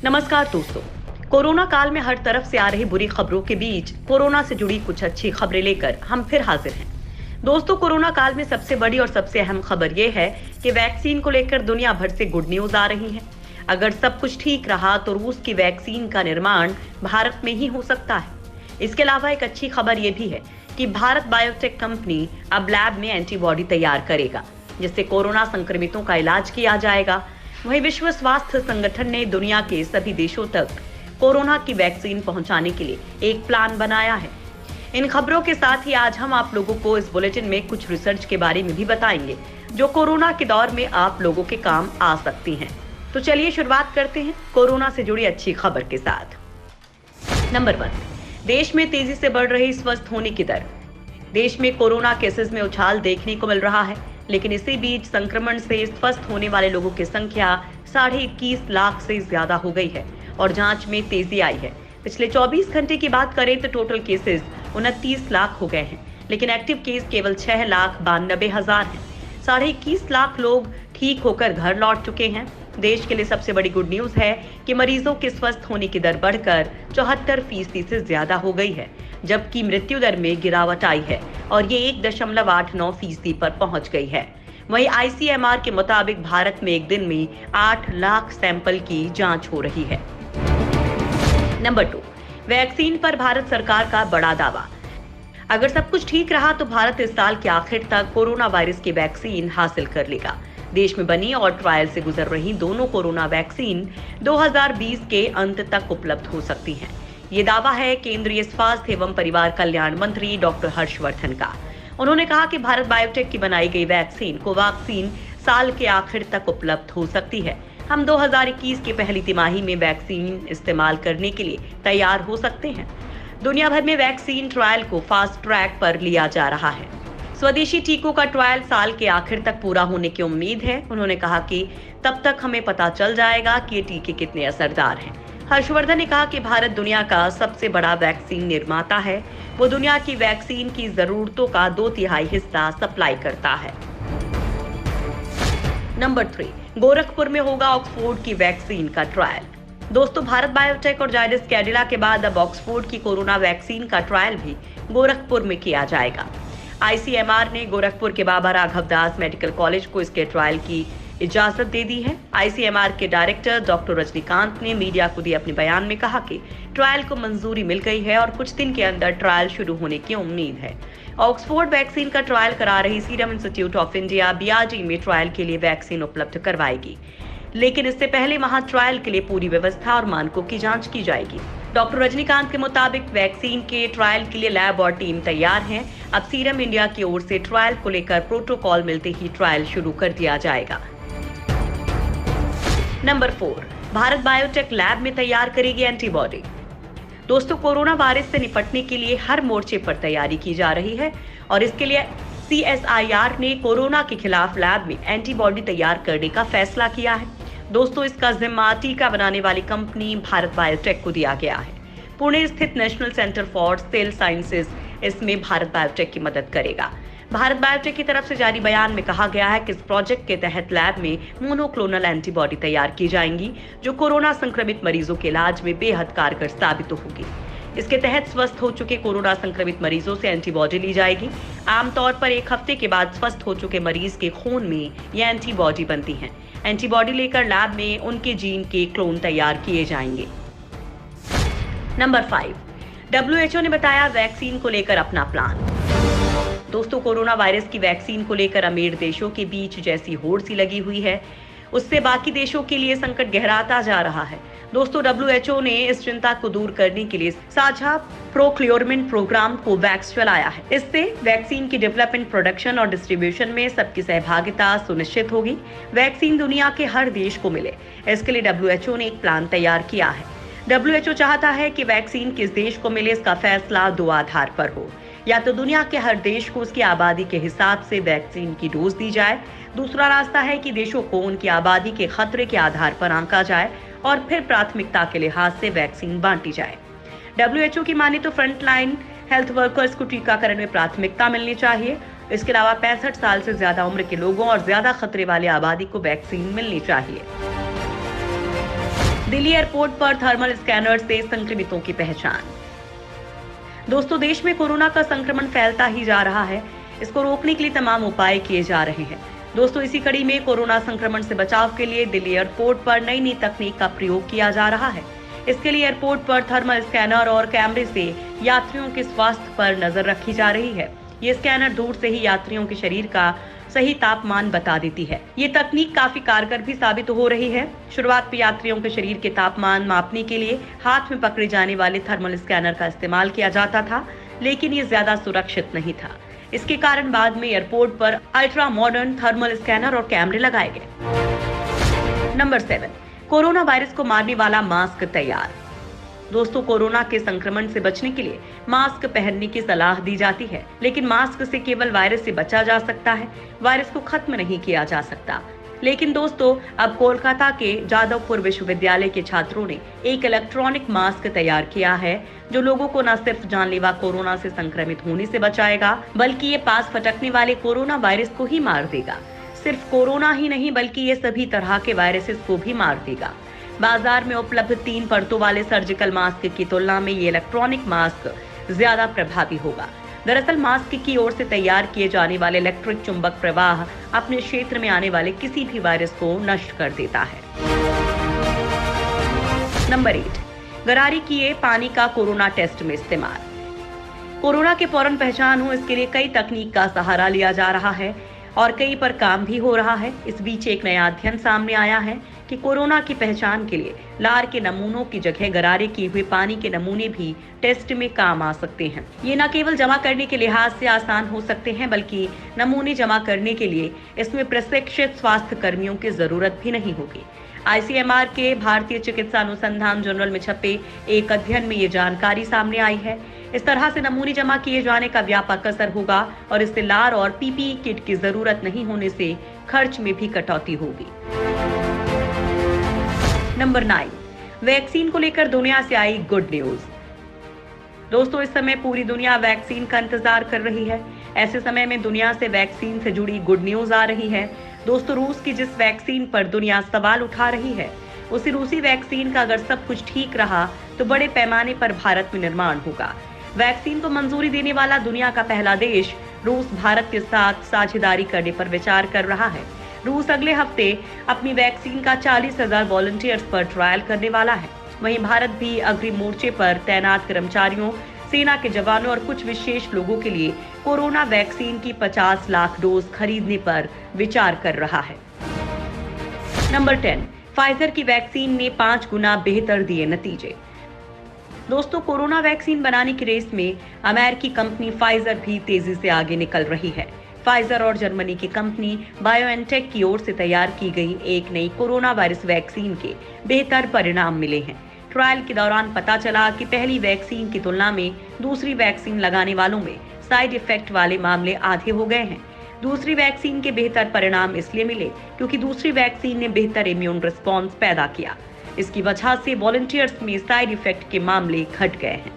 नमस्कार दोस्तों। कोरोना काल में हर तरफ से आ रही बुरी खबरों के बीच कोरोना से जुड़ी कुछ अच्छी खबरें लेकर हम फिर हाजिर हैं। दोस्तों, कोरोना काल में सबसे बड़ी और सबसे अहम खबर यह है कि वैक्सीन को लेकर दुनिया भर से गुड न्यूज आ रही है। अगर सब कुछ ठीक रहा तो रूस की वैक्सीन का निर्माण भारत में ही हो सकता है। इसके अलावा एक अच्छी खबर यह भी है कि भारत बायोटेक कंपनी अब लैब में एंटीबॉडी तैयार करेगा, जिससे कोरोना संक्रमितों का इलाज किया जाएगा। वहीं विश्व स्वास्थ्य संगठन ने दुनिया के सभी देशों तक कोरोना की वैक्सीन पहुंचाने के लिए एक प्लान बनाया है। इन खबरों के साथ ही आज हम आप लोगों को इस बुलेटिन में कुछ रिसर्च के बारे में भी बताएंगे, जो कोरोना के दौर में आप लोगों के काम आ सकती हैं। तो चलिए शुरुआत करते हैं कोरोना से जुड़ी अच्छी खबर के साथ। नंबर 1, देश में तेजी से बढ़ रही स्वस्थ होने की दर। देश में कोरोना केसेस में उछाल देखने को मिल रहा है, लेकिन इसी बीच संक्रमण से स्वस्थ होने वाले लोगों की संख्या 21.5 लाख से ज्यादा हो गई है और जांच में तेजी आई है। पिछले 24 घंटे की बात करें तो टोटल केसेस 29 लाख हो गए हैं, लेकिन एक्टिव केस केवल 6,92,000 हैं। 21.5 लाख लोग ठीक होकर घर लौट चुके हैं। देश के लिए सबसे बड़ी गुड न्यूज है कि मरीजों के स्वस्थ होने की दर बढ़कर 74% से ज्यादा हो गई है, जबकि मृत्यु दर में गिरावट आई है और ये 1.89% पर पहुंच गई है। वहीं ICMR के मुताबिक भारत में एक दिन में 8 लाख सैंपल की जांच हो रही है। नंबर 2, वैक्सीन पर भारत सरकार का बड़ा दावा। अगर सब कुछ ठीक रहा तो भारत इस साल के आखिर तक कोरोना वायरस की वैक्सीन हासिल कर लेगा। देश में बनी और ट्रायल से गुजर रही दोनों कोरोना वैक्सीन 2020 के अंत तक उपलब्ध हो सकती हैं। ये दावा है केंद्रीय स्वास्थ्य एवं परिवार कल्याण मंत्री डॉक्टर हर्षवर्धन का। उन्होंने कहा कि भारत बायोटेक की बनाई गई वैक्सीन कोवैक्सीन साल के आखिर तक उपलब्ध हो सकती है। हम 2021 की पहली तिमाही में वैक्सीन इस्तेमाल करने के लिए तैयार हो सकते हैं। दुनिया भर में वैक्सीन ट्रायल को फास्ट ट्रैक पर लिया जा रहा है। स्वदेशी टीकों का ट्रायल साल के आखिर तक पूरा होने की उम्मीद है। उन्होंने कहा कि तब तक हमें पता चल जाएगा कि ये टीके कितने असरदार हैं। हर्षवर्धन ने कहा कि भारत दुनिया का सबसे बड़ा वैक्सीन निर्माता है। वो दुनिया की वैक्सीन की जरूरतों का 2/3 हिस्सा सप्लाई करता है। नंबर 3, गोरखपुर में होगा ऑक्सफोर्ड की वैक्सीन का ट्रायल। दोस्तों, भारत बायोटेक और जायडस कैडिला के बाद अब ऑक्सफोर्ड की कोरोना वैक्सीन का ट्रायल भी गोरखपुर में किया जाएगा। ICMR ने गोरखपुर के बाबा राघव दास मेडिकल कॉलेज को इसके ट्रायल की इजाजत दे दी है। ICMR के डायरेक्टर डॉक्टर रजनीकांत ने मीडिया को दिए अपने बयान में कहा कि ट्रायल को मंजूरी मिल गई है और कुछ दिन के अंदर ट्रायल शुरू होने की उम्मीद है। ऑक्सफोर्ड वैक्सीन का ट्रायल करा रही serum institute of India BRG में ट्रायल के लिए वैक्सीन उपलब्ध करवाएगी, लेकिन इससे पहले वहां ट्रायल के लिए पूरी व्यवस्था और मानकों की जांच की जाएगी। डॉक्टर रजनीकांत के मुताबिक वैक्सीन के ट्रायल के लिए लैब और टीम तैयार हैं। अब सीरम इंडिया की ओर से ट्रायल को लेकर प्रोटोकॉल मिलते ही ट्रायल शुरू कर दिया जाएगा। नंबर 4, भारत बायोटेक लैब में तैयार करेगी एंटीबॉडी। दोस्तों, कोरोना वायरस से निपटने के लिए हर मोर्चे पर तैयारी की जा रही है और इसके लिए CSIR ने कोरोना के खिलाफ लैब में एंटीबॉडी तैयार करने का फैसला किया है। दोस्तों, इसका जिम्मा टीका बनाने वाली कंपनी भारत बायोटेक को दिया गया है। पुणे स्थित national centre for sale sciences इसमें भारत बायोटेक की मदद करेगा। भारत बायोटेक की तरफ से जारी बयान में कहा गया है कि इस प्रोजेक्ट के तहत लैब में मोनोक्लोनल एंटीबॉडी तैयार की जाएंगी, जो कोरोना संक्रमित मरीजों के इलाज में बेहद कारगर साबित होगी। इसके तहत स्वस्थ हो चुके कोरोना संक्रमित मरीजों से एंटीबॉडी ली जाएगी। आमतौर पर 1 हफ्ते के बाद स्वस्थ हो चुके मरीज के खून में ये एंटीबॉडी बनती हैं। एंटीबॉडी लेकर लैब में उनके जीन के क्लोन तैयार किए जाएंगे। नंबर 5, WHO ने बताया वैक्सीन को लेकर अपना प्लान। दोस्तों, कोरोना वायरस की वैक्सीन को लेकर अमीर देशों के बीच जैसी होड़ सी लगी हुई है, उससे बाकी देशों के लिए संकट गहराता जा रहा है। दोस्तों, WHO ने इस चिंता को दूर करने के लिए साझा प्रोक्योरमेंट प्रोग्राम कोवैक्स चलाया है। इससे वैक्सीन की डेवलपमेंट, प्रोडक्शन और डिस्ट्रीब्यूशन में सबकी सहभागिता सुनिश्चित होगी। वैक्सीन दुनिया के हर देश को मिले, इसके लिए WHO ने एक प्लान तैयार किया है। WHO चाहता है कि वैक्सीन किस देश को मिले, इसका फैसला 2 आधार पर हो। या तो दुनिया के हर देश को उसकी आबादी के हिसाब से वैक्सीन की डोज दी जाए। दूसरा रास्ता है कि देशों को उनकी आबादी के खतरे के आधार पर आंका जाए और फिर प्राथमिकता के लिहाज से वैक्सीन बांटी जाए। WHO की माने तो फ्रंटलाइन हेल्थ वर्कर्स को टीकाकरण में प्राथमिकता मिलनी चाहिए। इसके अलावा 65 साल से ज्यादा उम्र के लोगों और ज्यादा खतरे वाले आबादी को वैक्सीन मिलनी चाहिए। दिल्ली एयरपोर्ट पर थर्मल स्कैनर से संक्रमितों की पहचान। दोस्तों, देश में कोरोना का संक्रमण फैलता ही जा रहा है। इसको रोकने के लिए तमाम उपाय किए जा रहे हैं। दोस्तों, इसी कड़ी में कोरोना संक्रमण से बचाव के लिए दिल्ली एयरपोर्ट पर नई तकनीक का प्रयोग किया जा रहा है। इसके लिए एयरपोर्ट पर थर्मल स्कैनर और कैमरे से यात्रियों के स्वास्थ्य पर नजर रखी जा रही है। ये स्कैनर दूर से ही यात्रियों के शरीर का सही तापमान बता देती है। ये तकनीक काफी कारगर भी साबित हो रही है। शुरुआत में यात्रियों के शरीर के तापमान मापने के लिए हाथ में पकड़े जाने वाले थर्मल स्कैनर का इस्तेमाल किया जाता था, लेकिन ये ज्यादा सुरक्षित नहीं था। इसके कारण बाद में एयरपोर्ट पर अल्ट्रा मॉडर्न थर्मल स्कैनर और कैमरे लगाए गए। नंबर 7, कोरोना वायरस को मारने वाला मास्क तैयार। दोस्तों, कोरोना के संक्रमण से बचने के लिए मास्क पहनने की सलाह दी जाती है, लेकिन मास्क से केवल वायरस से बचा जा सकता है, वायरस को खत्म नहीं किया जा सकता। लेकिन दोस्तों, अब कोलकाता के जादवपुर विश्वविद्यालय के छात्रों ने एक इलेक्ट्रॉनिक मास्क तैयार किया है, जो लोगों को न सिर्फ जानलेवा कोरोना से संक्रमित होने से बचाएगा, बल्कि ये पास फटकने वाले कोरोना वायरस को ही मार देगा। सिर्फ कोरोना ही नहीं, बल्कि ये सभी तरह के वायरसेस को भी मार देगा। बाजार में उपलब्ध 3 परतों वाले सर्जिकल मास्क की तुलना में ये इलेक्ट्रॉनिक मास्क ज्यादा प्रभावी होगा। दरअसल मास्क की ओर से तैयार किए जाने वाले इलेक्ट्रिक चुंबक प्रवाह अपने क्षेत्र में आने वाले किसी भी वायरस को नष्ट कर देता है। नंबर 8, गरारी किए पानी का कोरोना टेस्ट में इस्तेमाल। कोरोना के फौरन पहचान हो, इसके लिए कई तकनीक का सहारा लिया जा रहा है और कई पर काम भी हो रहा है। इस बीच एक नया अध्ययन सामने आया है कि कोरोना की पहचान के लिए लार के नमूनों की जगह गरारे किए हुए पानी के नमूने भी टेस्ट में काम आ सकते हैं। ये न केवल जमा करने के लिहाज से आसान हो सकते हैं, बल्कि नमूने जमा करने के लिए इसमें प्रशिक्षित स्वास्थ्य कर्मियों की जरूरत भी नहीं होगी। ICMR के भारतीय चिकित्सा अनुसंधान जर्नल में छपे एक अध्ययन में ये जानकारी सामने आई है। इस तरह से नमूने जमा किए जाने का व्यापक असर होगा और इससे लार और PPE किट की जरूरत नहीं होने से खर्च में भी कटौती होगी। नंबर 9, वैक्सीन को लेकर दुनिया से आई गुड न्यूज। दोस्तों, इस समय पूरी दुनिया वैक्सीन का इंतजार कर रही है। ऐसे समय में दुनिया से वैक्सीन से जुड़ी गुड न्यूज आ रही है। दोस्तों, रूस की जिस वैक्सीन पर दुनिया सवाल उठा रही है, उसी रूसी वैक्सीन का अगर सब कुछ ठीक रहा तो बड़े पैमाने पर भारत में निर्माण होगा। वैक्सीन को मंजूरी देने वाला दुनिया का पहला देश रूस भारत के साथ साझेदारी करने पर विचार कर रहा है। रूस अगले हफ्ते अपनी वैक्सीन का 40,000 वॉलंटियर्स पर ट्रायल करने वाला है। वहीं भारत भी अग्रिम मोर्चे पर तैनात कर्मचारियों, सेना के जवानों और कुछ विशेष लोगों के लिए कोरोना वैक्सीन की 50 लाख डोज खरीदने पर विचार कर रहा है। नंबर 10, फाइजर की वैक्सीन ने 5 गुना बेहतर दिए नतीजे। दोस्तों, कोरोना वैक्सीन बनाने की रेस में अमेरिकी कंपनी फाइजर भी तेजी से आगे निकल रही है। फाइजर और जर्मनी की कंपनी बायोएनटेक की ओर से तैयार की गई एक नई कोरोना वायरस वैक्सीन के बेहतर परिणाम मिले हैं। ट्रायल के दौरान पता चला कि पहली वैक्सीन की तुलना में दूसरी वैक्सीन लगाने वालों में साइड इफेक्ट वाले मामले आधे हो गए हैं। दूसरी वैक्सीन के बेहतर परिणाम इसलिए मिले क्योंकि दूसरी वैक्सीन ने बेहतर इम्यून रिस्पॉन्स पैदा किया। इसकी वजह से वॉलंटियर्स में साइड इफेक्ट के मामले घट गए हैं।